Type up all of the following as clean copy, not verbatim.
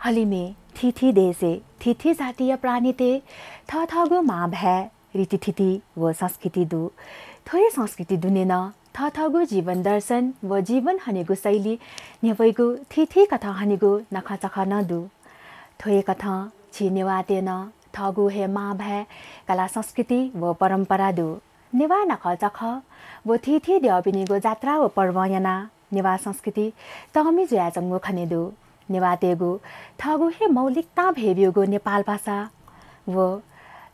हलिमे थिथि देशे थिथि जातीय प्राणी ते थथगु मा भे रीतिथिति व संस्कृति दु थोरै संस्कृति दुनेन थथगु जीवन दर्शन व जीवन हनेगु शैली नेवैगु थिथि कथा हनेगु नखा चखा न दु थोरै कथा छि नेवातेन थगु हे मा भे कला संस्कृति व परम्परा दु नेवा नखा चखा व थिथि देवपिनीगु जात्रा व पर्वयना नेवा संस्कृति तमी जुया जंगु खनेदु नेवातेगु थगु हे मौलिकता भेबियोगु नेपाल भाषा व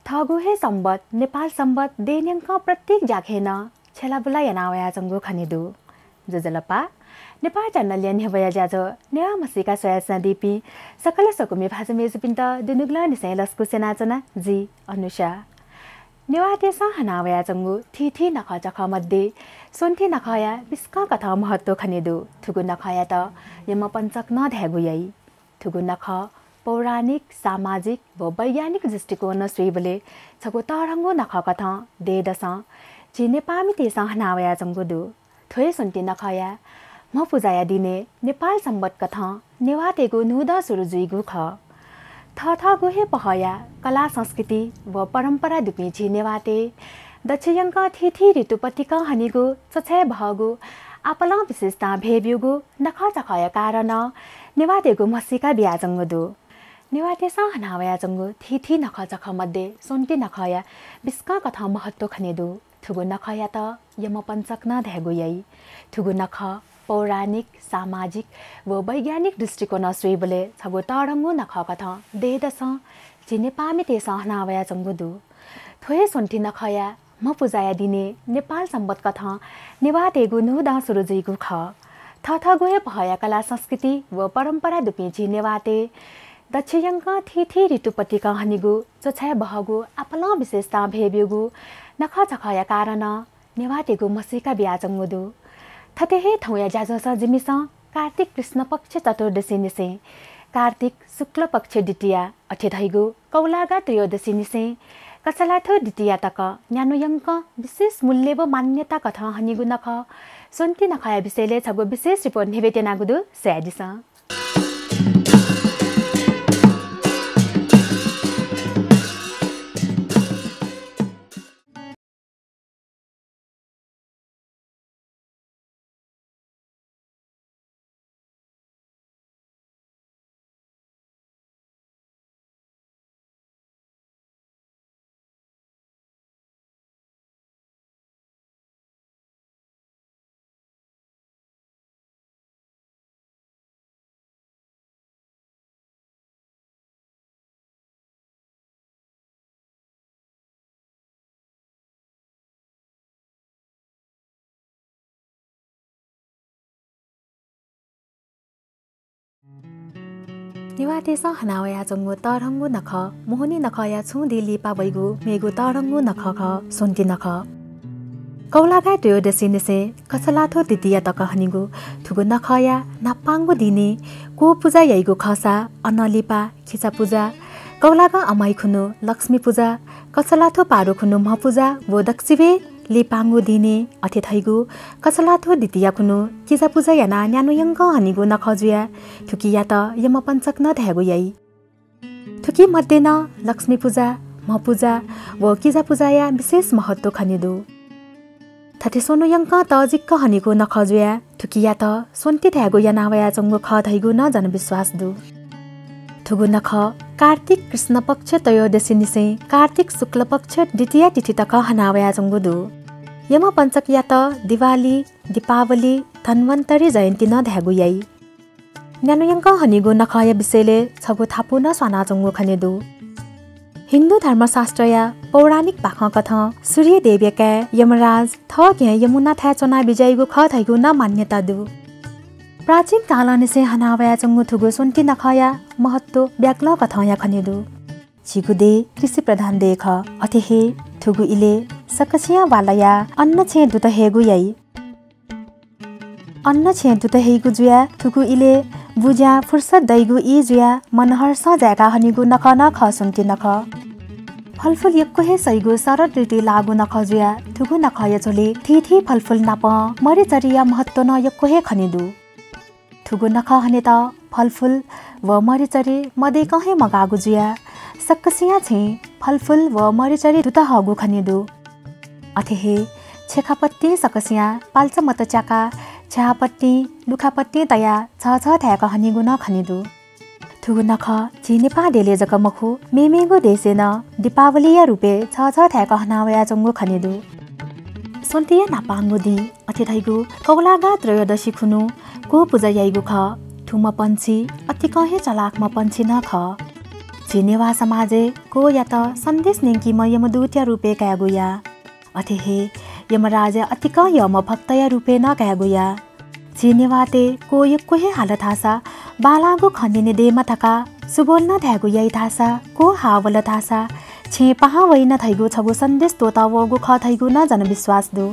थगु हे सम्बत नेपाल सम्बत देन्यंक प्रत्येक जाखेन छेलाबुला यनावया जंगु खनेदु जजलपा नेपाल चन्नलियन हेवया जाजो नेवा मसिका सोयासना दिपी सकल सकुमे भाजमेज पिन्त दुनुगला निसै लस्कु सेनाचना जी अनुषा नेवातेसा हनावया जंगु थिथि नखा चखा मध्ये सोन्थे नखाया बिस्का कथा महत्व खनेदु थुगु नखाया त यम पञ्चक न ध्यागुयै थुगु नख पौराणिक सामाजिक व वैज्ञानिक दृष्टिकोण श्रीबले छगु तरंगो नख कथा देदस छि नेपामी तेसा हनावया जंगु दु थोय सोन्थे नखाया म पूजाया दिने नेपाल सम्बत कथा नेवातेगु नुदा सुरुजुइगु ख थथगु हे पहया कला संस्कृति व परम्परा दुपिछि नेवाते दक्षयंक थिथि ऋतुपतिका हनिगु चछय भगु आपला विशेषता भेबियुगु नखा चखय कारण नेवातेगु मसिका बियाजंगु दु नेवातेसा हनावया जंगु थिथि नखा चख मध्ये सोन्टे नखया बिस्का कथा महत्व खनेदु थुगु नखया त यम पञ्चक न ध्यागुयै थुगु नख पौराणिक सामाजिक व वैज्ञानिक दृष्टिकोण श्रीबले छगु तरंगु नख कथा देदस छि नेपामी तेसा हनावया जंगु दु थोय सोन्ठी नखया म पूजाया दिने नेपाल सम्बत कथा नेवातेगु नुदा सुरुजुइगु ख थथगुए भया कला संस्कृति व परम्परा दुपिछि नेवाते दक्षयंक थिथि ऋतुपतिका हनिगु चछय बहगु आपला विशेषता भेबियुगु नखा चखया कारण नेवातेगु मसिका बियाजंगु दु थतेहे थौया जाजस जिमिस कार्तिक कृष्ण पक्ष चतुर्दशी निसे कार्तिक शुक्ल पक्ष द्वितीया अठेधैगु कौलागा त्रयोदशी निसे कसलाथो द्वितीया तक न्यानुयंक विशेष मूल्य व मान्यता कथा हनिगु नख सोन्ती नखया विषयले छगु विशेष रिपोर्ट निवेदनागुदु सयादिस नेवातेसा हनावया जंगु तरंगु नख मोहनी नखया छुदी लिपा बैगु मेगु तरंगु नख ख सोन्ती नख कौलागा त्रयोदशी निसे कसलाथो द्वितीय तक हनिगु थुगु नखया नापांगु दिने को पूजा यैगु खसा अनलिपा खिचा पूजा कौलागा अमाई खुनु लक्ष्मी पूजा कसलाथो पारो खुनु म पूजा वो दक्षिवे लिपांगु दिने अठेथैगु कसलाथो द्वितीय खुनु किजा पूजा याना न्यानुयंक हनिगु नखजुया थुकिया त यम पञ्चक न ध्यागु यै थुकी मध्ये न लक्ष्मी पूजा म पूजा व किजा पूजाया विशेष महत्व खनिदु थथे सोनुयंक त जिक्क हनिगु नखजुया थुकिया त सोन्ती ध्यागु यानावया जंगु ख धैगु न जनविश्वास दु थुगु नख कार्तिक कृष्ण पक्ष त्रयोदशी निसे कार्तिक शुक्ल पक्ष द्वितीय तिथि तक हनावया जंगु दु यम पञ्चक या त दिवाली दीपावली धन्वन्तरी जयन्ती न ध्यागु यै न्यानुयंक हनिगु नखया विषयले छगु थापु न स्वाना जंगु खनेदु हिन्दू धर्मशास्त्र या पौराणिक भाख कथा सूर्य देवका यमराज थ के यमुना था चना विजयगु ख थैगु न मान्यता दु प्राचीन काल निसे हनावया जंगु थुगु सोन्ती नखया महत्व व्याग्ल कथया खनेदु छिगुदे कृषि प्रधान देख अथेहे थुगु इले सकछिया वालया अन्न छे दुत हेगु यै अन्न छे दुत हेगु जुया थुगु इले बुजा फुर्सद दैगु इ जुया मनहर स जागा हनिगु नख न ख सोन्ती नख फलफुल यक्को हे सैगु शरद ऋतु लागु नख जुया थुगु नखया झोले थिथि फलफुल नाप मरि चरिया महत्व न यक्को हे खनेदु थुगु नख हने त फलफुल व मरिचरी मदै कहे मगागु जुया सक्कसिया छे फलफुल व मरिचरी दुता हगु खनिदु अथेहे छेखापत्ती सकसिया पाल्च मत चाका छापत्ती लुखापत्ती तया छ थ्याक हनिगु न खनिदु थुगु नख चिनेपा देले जक मखु मेमेगु देसेन दीपावलीया रुपे छ थ्याक हनावया जंगु खनिदु सोन्तिया नापाङ्गुदी अथिथैगु कौलागा त्रयोदशी खुनु को पूजा याइगु ख थुम पन्छी अति कहे चलाकमा पन्छी न ख जिनेवा समाजे को या त सन्देश निंकी म यमदूत्य रुपे कागुया अथेहे यमराजा अति क यम भक्तया रुपे न कागुया जिनेवाते को यक्को हे हालत हासा बालागु खनिने देमा थका सुबोल्न थ्यागु याइ थासा को हावल थासा छे पहा वैन थैगु छगु सन्देश तोता वगु ख थैगु न जनविश्वास दु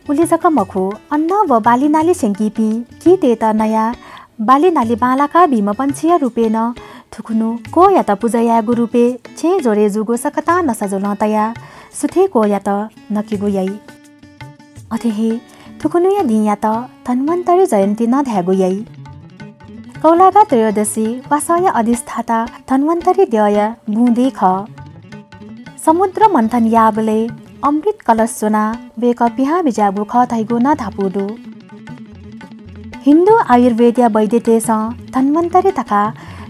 उले जक मखु अन्न व बाली नाली सेंकीपी कि ते त नया बाली नाली बालाका भीम पन्छिया रुपे न थुकुनु को या त पूजा यागु रुपे छे जोरे जुगु सकता नसजोल तया सुथे को या त नकिगु याइ अथेहे थुकुनु या दिया त धन्वन्तरी जयन्ती न ध्यागु याइ कौलागा त्रयोदशी वासय अधिष्ठाता धन्वन्तरी द्यय बुँदे ख समुद्र मन्थन याबले अमृत कलश सोना बेक पिहा बिजागु ख थैगु न थापुदु हिन्दू आयुर्वेद वैद्यतेस धन्वन्तरी तका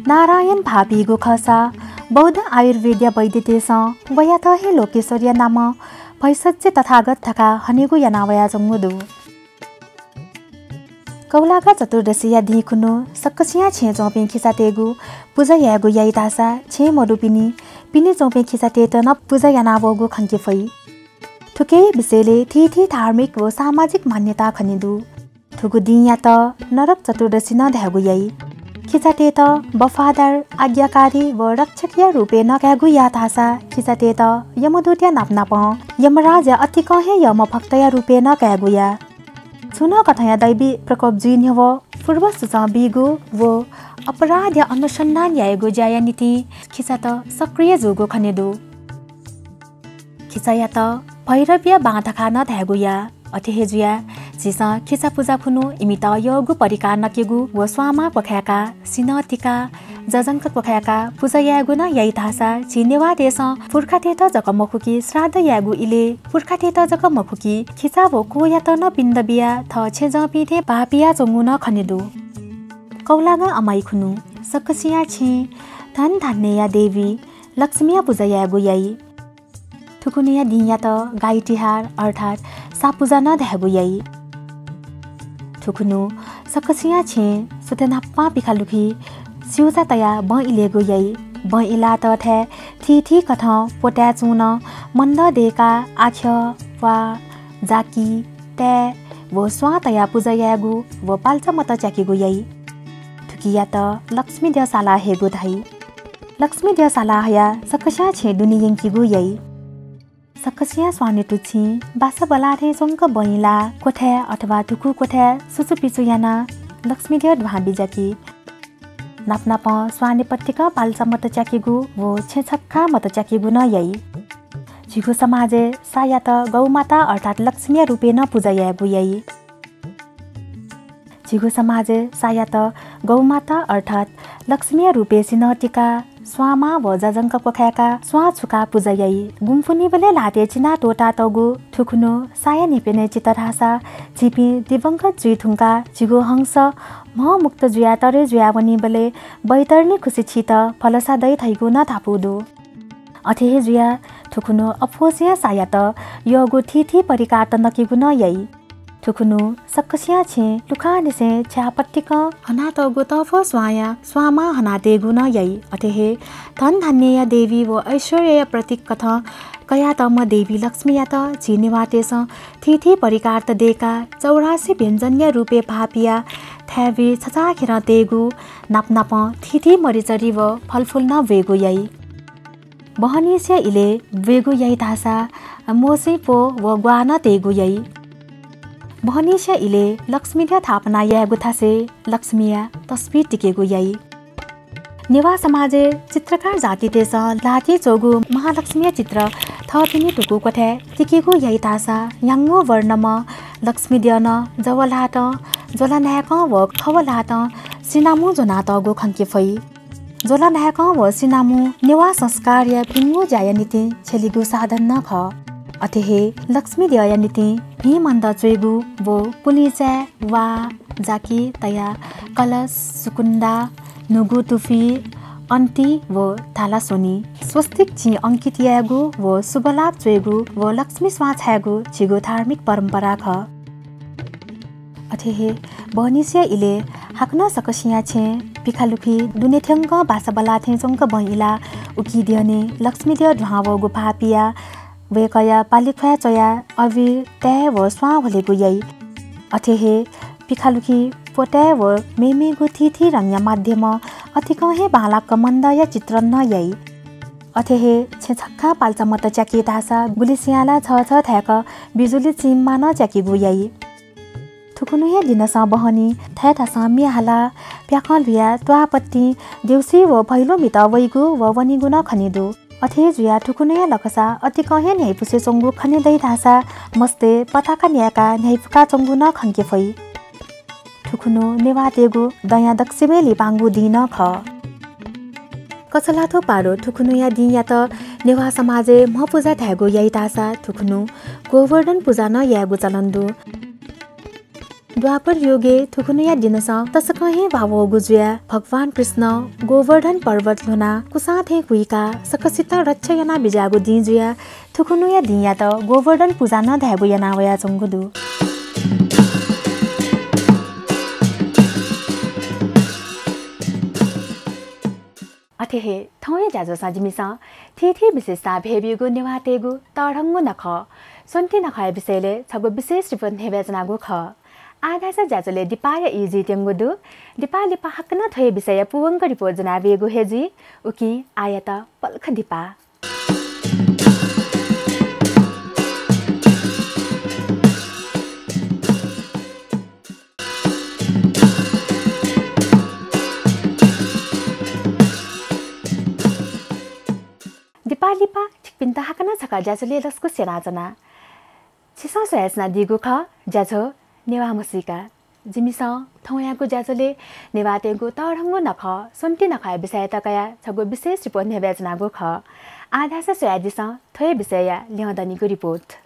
नारायण भापीगु खसा बौद्ध आयुर्वेद वैद्यतेस वया त हे लोकेश्वरीय नाम भैसज्य तथागत थका हनेगु यनावया जंगुदु कौलागा चतुर्दशी या दिखुनु सक्कसिया छे चौपे खिसातेगु पूजा यागु याइ तासा छे मरुपिनी पिनी चौपे खिसाते त न पूजा यानावगु खंकेफै थुके विषयले थी धार्मिक व सामाजिक मान्यता खनिदु थुगु दिया त नरक चतुर्दशी न ध्यागु याइ खिसाते त वफादार आज्ञाकारी व रक्षकीय रूपे न क्यागु या थासा खिसाते त यमदूत्य नापनाप यमराज अति कहे यम भक्तया रूपे न क्यागु या सुन कथया दैवी प्रकोप जुइन हो पूर्व सूचना बिगु वो अपराध या अनुसन्धान यागु जाया नीति खिसा त सक्रिय जुगु खनेदु खिसा या त भैरव्य बाँधा खान ध्यागु या अथेहे जुया जिसा खिसा पूजा खुनु इमित योगु परिकार नकेगु व स्वामा पख्याका सिनतिका जजंक पख्याका पूजा यागु न याइ थासा चिनेवा देश पुर्खा तेत जक मखुकी श्राद्ध यागु इले पुर्खा तेत जक मखुकी खिसा वो को या त न पिण्ड बिया थ छे जपिथे पापिया चंगु न खनेदु कौलागा अमाइ खुनु सक्कसिया छे धन धान्नेया देवी लक्ष्मीया पूजा यागु याइ थुकुनिया दिया त गाई तिहार अर्थात सापूजा न ध्यागु याइ थुकुनु सक्कसिया छे सुतेनाप्पा पिखालुखी सिउजा तया ब इलेगु याइ ब इला त थ्या थी कथ पोट्या चुन मन्द देका आख्य वा जाकी ते वो स्वा तया पूजा यागु वो पाल्चा मत चाकीगु याइ थुकिया त लक्ष्मी देवशाला हेगु धाइ लक्ष्मी देवशाला हया सक्कसिया छे दुनी यंकीगु याइ सक्कसिया स्वाने टुछि बासा बलारे जोंक बइला कोठे अथवा दुकु कोठे सुसु पिसु याना लक्ष्मी देव भाबी जाकी नापनाप स्वाने पत्रिका पाल्चा मत चाकीगु वो छे छक्का मत चाकीगु न याइ झिगु समाजे साया त गौमाता अर्थात लक्ष्मी रूपे न पूजा यागु याइ झिगु समाजे साया त गौमाता अर्थात लक्ष्मी रूपे सिनहटिका स्वामा व जजंक पख्याका स्वा छुका पूजा याइ गुम्फुनी बले लाते चिना टोटा तगु थुकुनु साया निपेने चितरासा छिपी दिवंगत जुइ थुंका जिगो हंस म मुक्त जुया तरे जुया वनी बले बैतरनी खुसी छित फलसा दै थैगु न थापुदु अथेहे जुया थुकुनु अफोसिया साया त योगु थी परिकार त नकिगु न याइ थुकुनु सक्कसिया छे लुखा निसे छ्यापट्टिक हना तगु तफ स्वाया स्वामा हना देगु न याइ अथेहे धन धान्य देवी व ऐश्वर्य प्रतीक कथ कया त म देवी लक्ष्मी या त झिनेवाटेस थी परिकार त देका 84 व्यञ्जन्य रूपे भापिया थ्यावी छचाखेर देगु नापनाप थी मरिचरी व फलफुल न वेगु याइ बहनिसे इले वेगु याइ थासा मोसे पो व ग्वान तेगु याइ बहनिसे इले लक्ष्मी द थापना यागु थासे लक्ष्मीया तस्बिर टिकेगु याइ नेवा समाजे चित्रकार जाति तेस लाती चोगु महालक्ष्मी चित्र थपिनी टुकु कोठे टिकेगु याइ तासा याङ्गो वर्णम लक्ष्मी देन जवलाट जलनायक व खवलाट सिनामु जोना तगो खंके फई जोला नायक व सिनामु नेवा संस्कार या पिंगु जाय नीति छेलिगु साधन न ख अथेहे लक्ष्मी देय नीति हि मंद चेगु वो पुलिचा वा जाकी तया कलश सुकुंडा नुगु तुफी अन्ती व थाला सोनी स्वस्तिक छि अंकित यागु व शुभलाभ चेगु व लक्ष्मी स्वाछागु छिगु धार्मिक परम्परा ख अथेहे बनिसे इले हाक्न सकसिया छे पिखालुखी दुनेथंग बासबला थेजंग बहिला उकी दियने लक्ष्मी देव ढाव गुफा पिया वेकया पालिखया चया अविर तय व स्वा भलेगु यई अथेहे पिखालुखी पोटे व मेमे गुथी रंग माध्यम अथिकहे बालक मंदय चित्रण न यई अथेहे छेछक्का पाल्चा मत च्याकी तासा गुलिसियाला छ छ थ्याक बिजुली चिममा न च्याकी गुयई थुकुनुया दिनसा बहनी थैथासा मिहाला प्याकल भिया त्वापत्ति देउसी व भैलो मित वैगु व वनिगुन खनिदु अथे जुया ठुकुनुया लकसा अति कहे न्यायपुसे चंगु खने दै धासा मस्ते पताका न्याका न्यायपुका चंगु न खंके फई ठुकुनु नेवा तेगु दया दक्षिमे लिपांगु दिन ख कसलाथो पारो ठुकुनुया दिया त नेवा समाजे म पूजा थ्यागु यई तासा ठुकुनु गोवर्धन पूजा न यागु चलन्दु द्वापर युगे थुकुनुया दिनसा तसकहे भावो गुजुया भगवान कृष्ण गोवर्धन पर्वत लुना कुसाथे कुइका सकसित रक्षयना बिजागु दिजुया थुकुनुया दिया त गोवर्धन पूजा न धागु याना वया चंगुदु अथेहे थौय जाजो साजिमिसा थिथि विशेषता भेबिगु नेवातेगु तडंगु नख सन्ति नखय विषयले छगु विशेष रिपोर्ट नेवेजनागु ख आधासा जाजोले दिपाय इजी तेंगुदु दिपा लिपा हकना थय विषय पुवंग रिपोर्ट जनावेगु हेजी उकी आयता पलख दिपा दिपा लिपा ठिकपिन्ता हकना छका जाजोले लस्कु सेनाजना छिसा सयासना दिगु ख जाजो नेवा मसिका जिमिसा थौयाको जाजोले नेवातेगु तडंगु नख सन्ति नखय विषय तकया छगु विशेष रिपोर्ट नेवेजनागु ख आधासा सोयादिसा थय विषय ल्याउँदनीको रिपोर्ट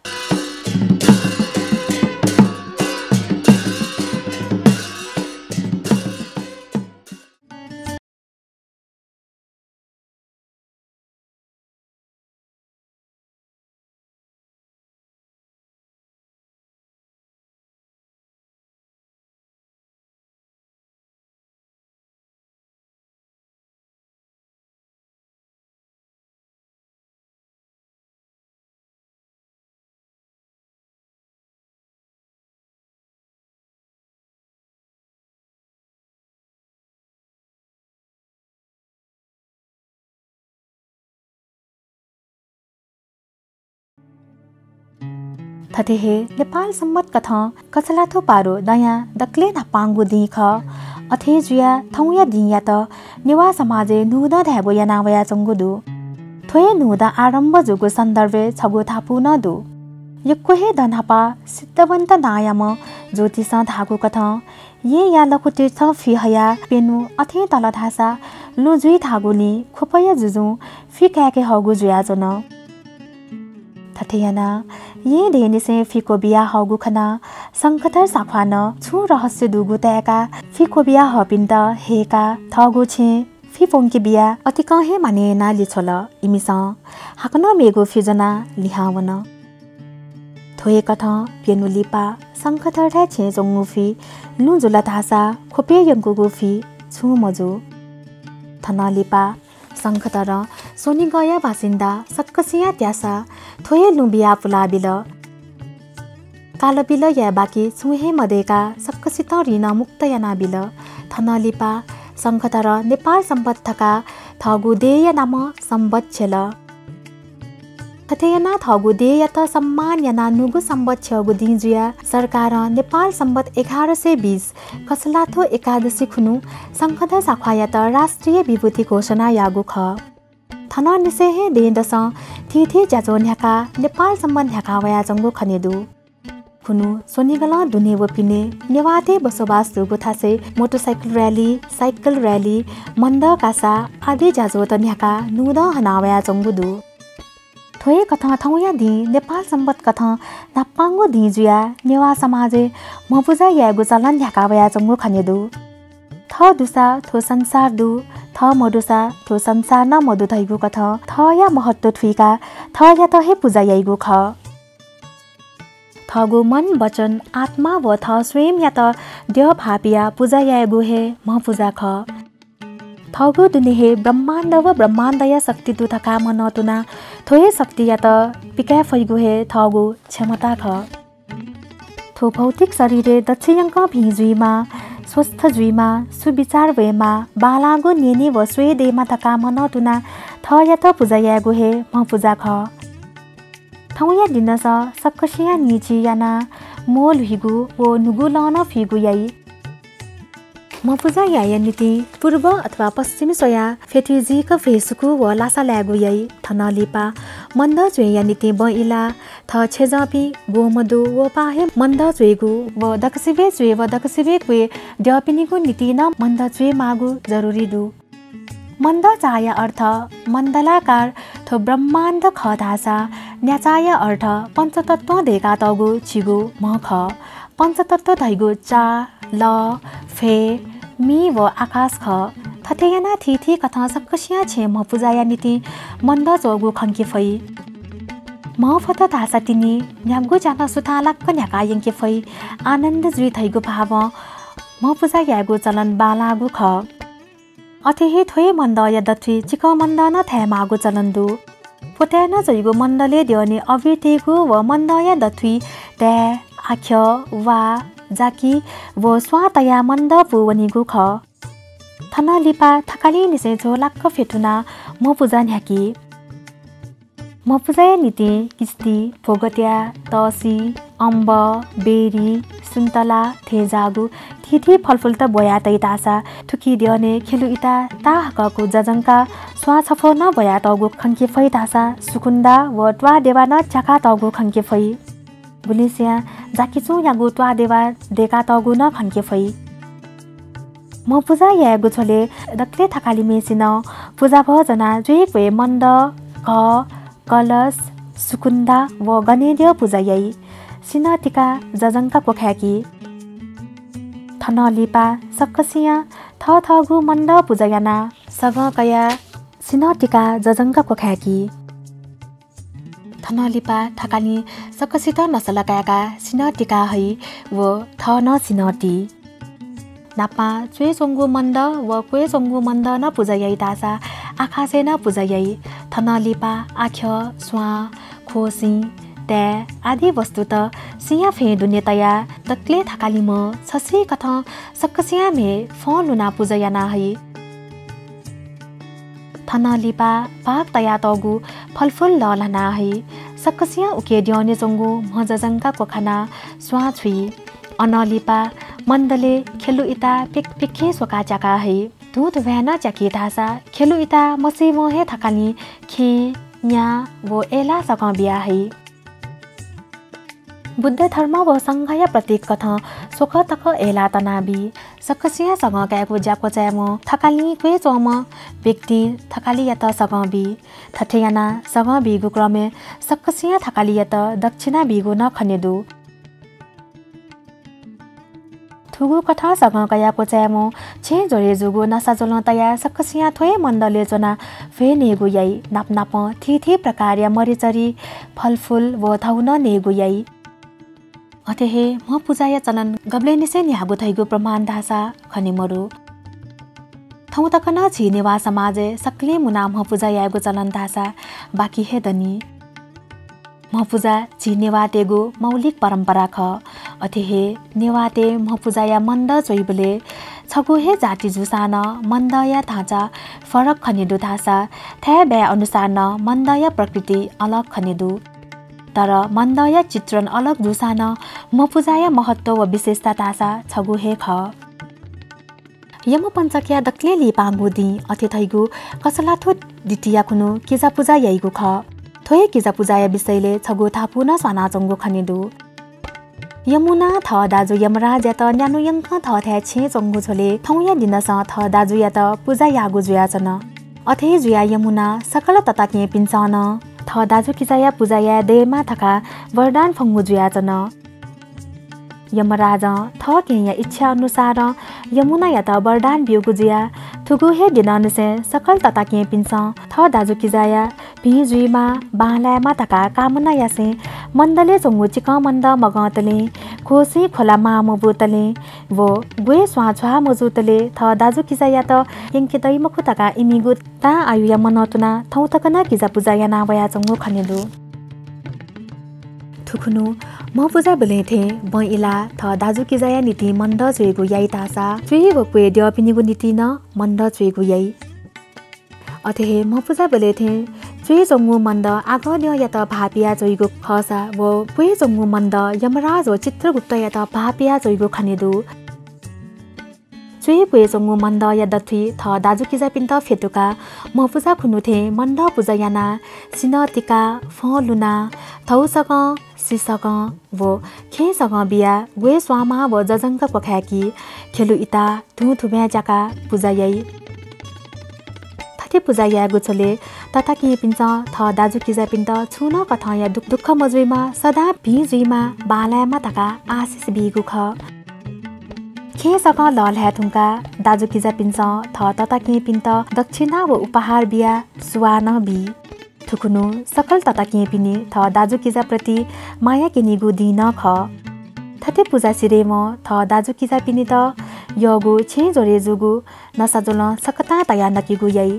थतेहे नेपाल सम्मत कथा कसलाथो पारो दया दक्ले नपांगु दिख अथे जुया थौया दिया त नेवा समाजे नुदा धाबो यानावया चंगुदु थोय नुदा आरम्भ जुगु सन्दर्भे छगु थापु नदु यक्कोहे दनहपा सिद्धवन्त नायम ज्योतिष धागु कथा ये या लखुते छ फिहया पेनु अथे तल धासा लुजुई धागुनी खुपया जुजु फिकाके हगु जुया जन थथेयाना ये देनिसे फिको बिया हगु खना संकथर साफान छु रहस्य दुगु तयाका फिको बिया हपिन्त हेका थगु छे फिपोंके बिया अति कहे माने ना लिछोल इमिसा हाकन मेगु फिजना लिहावन थोए कथा पेनु लिपा संकथर था छे जंगु फि लुजुला धासा खोपे यंगु गुफि छु मजु थना लिपा संकथर सोनी गया बासिन्दा सक्कसिया त्यासा थोए लुबिया पुलाबिल कालबिल या बाकी छुहे मदेका सक्कसित ऋण मुक्त यानाबिल थनलिपा संखतर नेपाल सम्बद्धका थगु देय नाम सम्बद्ध छेल थथेयना थगु देय त सम्मान याना नुगु सम्बद्ध छगु दिजुया सरकार नेपाल सम्बद्ध 1120 कसलाथो एकादशी खुनु संखत साखायत राष्ट्रिय विभूति घोषणा यागु ख थन निसेहे देदस थिथे जाजो न्याका नेपाल सम्बन्ध न्याका वया जंगु खनेदु खुनु सोनिगला दुने वपिने नेवाते बसोबास दुगु थासे मोटरसाइकल र्याली साइकल र्याली मन्द कासा आदि जाजो त न्याका नुद हनावया चंगुदु थोए कथा थौया दि नेपाल सम्बत कथा नापांगो दि जुया नेवा समाजे मपुजा यागु चलन न्याकावया चंगु खनेदु थ दुसा थो संसार दु थ मडुसा थो संसार न मधु थैगु कथा थ या महत्व थुइका थ या त हे पूजा याइगु ख थगु मन वचन आत्मा व थ स्वयं या त देह भापिया पूजा यागु हे म पूजा ख थगु दुनि हे ब्रह्माण्ड व ब्रह्माण्डय शक्ति दु थका मन तुना थोए शक्ति या त पिका फैगु हे थगु क्षमता ख थो भौतिक शरीरे दक्षिणक भिजुइमा स्वस्थ जुइमा सुविचार वेमा बालागु नेने व स्वे देमा थका मन तुना थ या त पूजा यागु हे म पूजा ख थौया दिनस सक्कसिया निची याना मोल हिगु वो नुगु लन फिगु याई म पूजा याय नीति पूर्व अथवा पश्चिमी सोया फेटिजी क फेसुकु व लासा लागु याई थनलिपा मन्द जुया नीति बइला थ छेजपि गोमदु व पाहे मन्द जुइगु व दकसिबे जुइ व दकसिबे कुए द्यपिनिगु नीति न मन्द जुइ मागु जरुरी दु मन्द चाय अर्थ मण्डलाकार थो ब्रह्माण्ड ख धासा न्याचाय अर्थ पञ्चतत्व धेका तगु छिगु म ख पञ्चतत्व धैगु चा ल फे मी व आकाश ख थथेयाना थिथि कथा सक्कसिया छे म पूजाया नीति मन्द जोगु खङ्के फै म फत धासा तिनी न्यागु जाना सुतालक्क न्याका यङ्के फै आनन्द जुइ थैगु भाव म पूजा यागु चलन बालागु ख अथेहे थोए मन्द या दथि चिक मन्द न थ्यामागु चलन्दु पोत्यान जइगु मन्दले दिउने अवितेगु व मन्द या दथि त्या आख्य वा जाकी व स्वातया मन्द पुवनिगु ख थन लिपा थकाली निसे झोलाक्क फेटुना म पूजा न्याकी म पूजा नीति किस्ती भोगत्या तसी अम्ब बेरी सुन्तला थेजागु थिथि फलफुल त बया तै तासा थुकी दिउने खेलु इता ताहकको जजङ्का स्वा छफो न बया तगु खङ्के फै तासा सुकुन्दा व ट्वा देवा न चाका तगु खङ्के फै बुलिसिया जाकिचु यागु ट्वा देवा देका तगु न खङ्के फै म पूजा यागु छोले दक्ले थकाली मेसिन पूजा भजना जुइक वे मन्द क कलश सुकुन्दा व गणेश पूजा याई सिनतिका जजङ्का कोख्याकी थन लिपा सक्कसिया थ थगु मन्द पूजायाना सग कया सिनतिका जजङ्का कोख्याकी थन लिपा थकाली सक्कसित नसलकाका सिनतिका है व थ न सिनति नापा चुए चोङ्गु मन्द व कुए चोङ्गु मन्द न पूजायै तासा आखासे न पूजायै थन लिपा आख्य स्वा खोसी त्या आदि वस्तु त सिया फे दुन्यतया दक्ले थकाली म छसी कथ सक्कसिया मे फलुना पूजायाना है थन लिपा पाक तया तगु फलफुल ललना है सक्कसिया उके दिउने चोङ्गु म जजङ्का कोखाना स्वा छुई अनलिपा मन्दले खेलु इता पिखे सोका चाका है दूध भ्यान चाकी थासा खेलु इता मसे मोहे थकाली खे न्या वो एला सक बिया है बुद्ध धर्म व संघय प्रतीक कथ सोख तक एला तनाबी सक्कसिया सग गएको ज्याको च्यामो थकाली क्वे चोम व्यक्ति थकाली यत सगबी थठेयाना सग बिगु क्रमे सक्कसिया थकाली यत दक्षिणा बिगु न खनेदु थुगु कथा सग गएको च्यामो छे जोरे जुगु नसा जोल्न तया सक्कसिया थोए मन्दले जोना फे नेगु याई नाप नाप थि प्रकार मरिचरी फलफुल व थौन नेगु याई अतेहे म पूजाया चलन गब्ले निसे न्यागु थैगु प्रमाण धासा खनिमरु थौ तक न छि नेवा समाजे सक्ले मुना म पूजा यागु चलन धासा बाकी हे दनी म पूजा छि नेवातेगु मौलिक परम्परा ख अतेहे नेवाते म पूजाया मन्द चोइबले छगु हे जाति जुसान मन्दया थाचा फरक खनिदु धासा थ्या बे अनुसार न मन्दया प्रकृति अलग खनिदु तर मन्दया चित्रण अलग जुसान म पूजाया महत्व व विशेषता तासा छगु हे ख यम पञ्चक्या दक्ले लिपाङ्गु दि अथे थैगु कसलाथो दितिया खुनु किजा पूजा याइगु ख थोए किजा पूजाया विषयले छगु थापु न साना चंगु खनिदु यमुना थ दाजु यमराज या त न्यानो यङ्क थ थ्या छे चङ्गु छोले थौया दिनस थ दाजु या त पूजा यागु जुयाचन अथे जुया यमुना सकल तताके पिन्छन थ दाजु किसाया पूजा या देमा थका वरदान फङ्गु जुयाचन यमराज थ के या इच्छा अनुसार यमुना या त वरदान बियोगु जुया थुगु हे दिनन से सकल तताके पिन्छ थ दाजु किजाया भिजुइमा बालामा तका कामना यासे मन्दले चंगु चिक मन्द मगतले खोसी खोला मा मबुतले वो गुए स्वाछ्वा मजुतले थ दाजु किजाया त यंके दै मखु तका इमिगु ता आयु या मनतुना थौ तकना किजा पूजा या नावया चंगु खनेदु थुखुनु म पूजा बले थे बइला थ दाजु किजाया नीति मन्द जुइगु याइ तासा जुइगु पुए द पिनिगु नीति न मन्द जुइगु याइ अथे म पूजा बले थे जुइ जंगु मन्द आगन्य या त भापिया जुइगु खसा वो पुए जंगु मन्द यमराज व चित्रगुप्त या त भापिया जुइगु खनेदु जुइ पुए जंगु मन्द या दथि थ दाजु किजा पिन्त फेतुका म पूजा खुनु थे मन्द पूजा याना सिनतिका फलुना थौसक सिसक वो खेसक बिया वे स्वामा व जजंग पखाकी खेलु इता थु थुब्या जाका पूजा याइ थथे पूजा या गुछले तथा कि पिन्छ थ दाजु किजा पिन्त छुन कथा या दुख मजुइमा सदा भिजुइमा बालामा तका आशिष बिगु ख खेसक ललह्या थुङ्का दाजु किजा पिन्छ थ तथा कि पिन्त दक्षिणा व उपहार बिया सुवान बि थुकुनु सकल तता के पिने थ दाजु किजा प्रति माया किनिगु दिन ख थते पूजा सिरे म थ दाजु किजा पिने त यगु छे जोरे जुगु नसाजोल सकता तया नकिगु याइ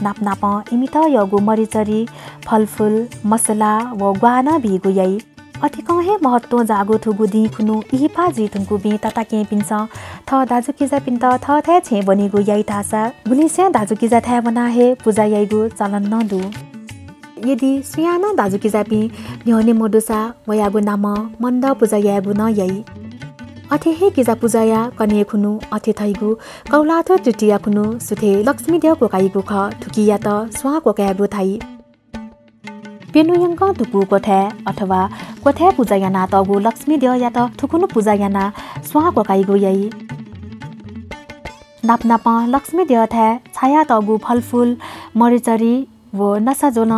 नाप नाप इमित यगु मरिचरी फलफुल मसला व ग्वाना बिगु याइ अति कहे महत्व जागु थुगु दि खुनु इहिपा जि थुंगु बि तता के पिन्छ थ दाजु किजा पिन्त थ थे छे बनिगु याइ थासा गुलिस्या दाजु किजा थे बना हे पूजा याइगु चलन न दु यदि सुयाना दाजु किजापि न्यने मडुसा वयागु नाम मन्द पूजा यागु न याइ अथे हे किजा पूजा या कने खुनु अथे थैगु कौलाथो तृतीया खुनु सुथे लक्ष्मी देव कोकाइगु ख थुकिया त स्वा कोकाइगु थाइ पेनुयंक थुकु कोथे अथवा कोथे पूजा याना तगु लक्ष्मी देव या त थुकुनु पूजा याना स्वा कोकाइगु याइ नाप नाप लक्ष्मी देव थे छाया तगु फलफुल मरिचरी वो नसा जोन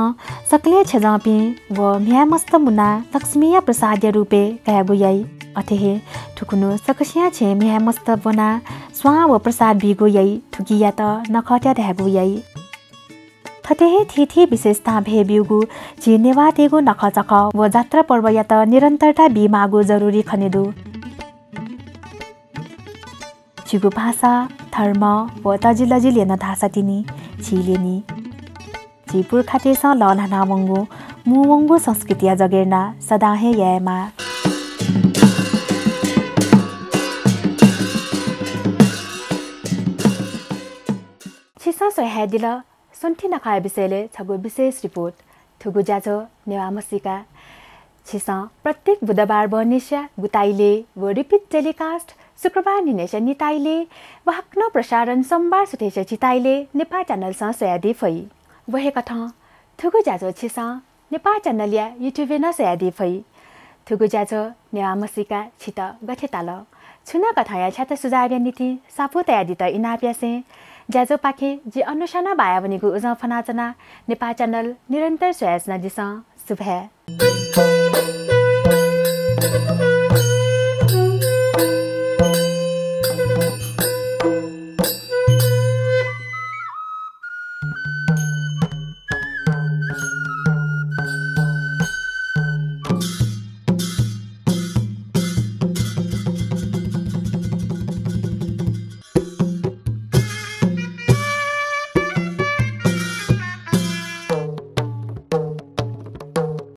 सकले छेजापि वो म्या मस्त मुना लक्ष्मीया प्रसाद रूपे कहगु याइ अथे हे थुकुनु सकसिया छे म्या मस्त बना स्वा व प्रसाद बिगु याइ थुकिया त नखट्या देगु याइ थते हे थिथि विशेषता भे बिगु जे नेवा तेगु नखचख व जात्रा पर्व या त निरन्तरता बिमागु जरुरी खनेदु चिगु भाषा धर्म व तजिलजि लेन धासा तिनी छिलेनी जी पुर्खाटेस ललहना वंगु मुवंगु संस्कृतिया जगेर्ना सदा हे यामा छिसा सोहेदिल सुन्थि नखाय विषयले छगु विशेष रिपोर्ट थुगु जाजो नेवा मसिका छिसा प्रत्येक बुधबार बनिस्या गुताइले व रिपिट टेलिकास्ट शुक्रबार निनेश निताइले वहक्न प्रसारण सोमबार सुतेश चिताइले नेपाल च्यानल स सोयादि फै वहे कथा थुगु जाजो छिसा नेपाल च्यानल या युट्युब न सोयादि फै थुगु जाजो नेवा मसिका छित गथे ताल छुना कथा या छात सुझाव नीति सापु तयादि त इनाप्यासे जाजो पाखे जे अनुशाना बाया बनेको उज फनाचना नेपाल च्यानल निरन्तर सोयाजना दिस शुभ